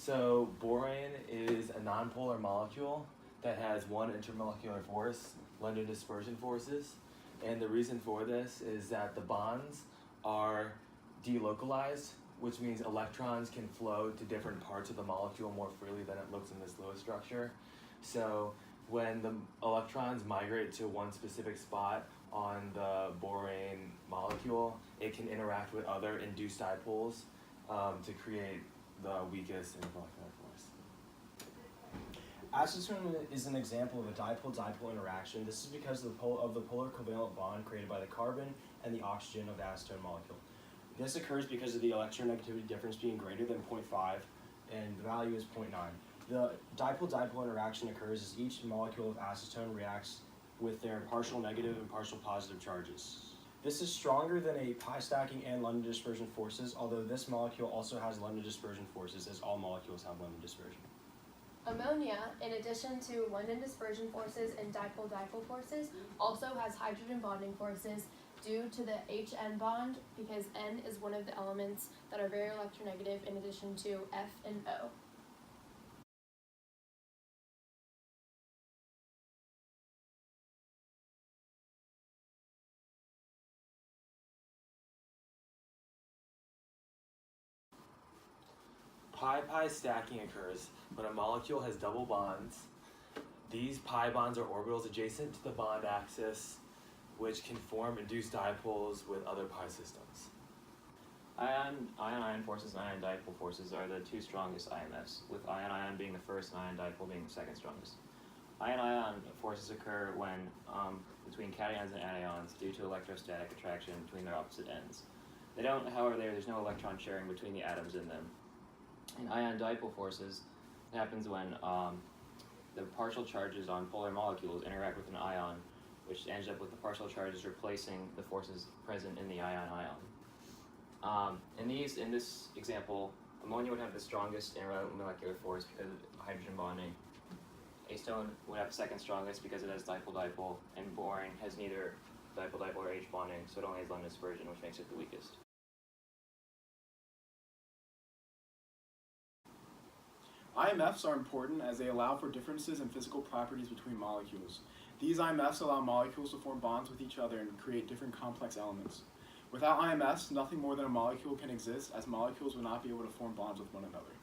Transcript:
So boron is a nonpolar molecule that has one intermolecular force, London dispersion forces. And the reason for this is that the bonds are delocalized, which means electrons can flow to different parts of the molecule more freely than it looks in this Lewis structure. So when the electrons migrate to one specific spot on the boron molecule, it can interact with other induced dipoles to create the weakest intermolecular force. Acetone is an example of a dipole-dipole interaction. This is because of the polar covalent bond created by the carbon and the oxygen of the acetone molecule. This occurs because of the electronegativity difference being greater than 0.5, and the value is 0.9. The dipole-dipole interaction occurs as each molecule of acetone reacts with their partial negative and partial positive charges. This is stronger than a pi stacking and London dispersion forces, although this molecule also has London dispersion forces, as all molecules have London dispersion. Ammonia, in addition to London dispersion forces and dipole-dipole forces, also has hydrogen bonding forces due to the HN bond, because N is one of the elements that are very electronegative in addition to F and O. Pi-pi stacking occurs when a molecule has double bonds. These pi bonds are orbitals adjacent to the bond axis, which can form induced dipoles with other pi systems. Ion-ion forces and ion-dipole forces are the two strongest IMFs, with ion-ion being the first and ion-dipole being the second strongest. Ion-ion forces occur when between cations and anions due to electrostatic attraction between their opposite ends. They don't, however, there's no electron sharing between the atoms in them. In ion-dipole forces, it happens when the partial charges on polar molecules interact with an ion, which ends up with the partial charges replacing the forces present in the ion-ion. In this example, ammonia would have the strongest intermolecular force because of hydrogen bonding. Acetone would have the second strongest because it has dipole-dipole, and boron has neither dipole-dipole or H bonding, so it only has London dispersion, which makes it the weakest. IMFs are important as they allow for differences in physical properties between molecules. These IMFs allow molecules to form bonds with each other and create different complex elements. Without IMFs, nothing more than a molecule can exist, as molecules would not be able to form bonds with one another.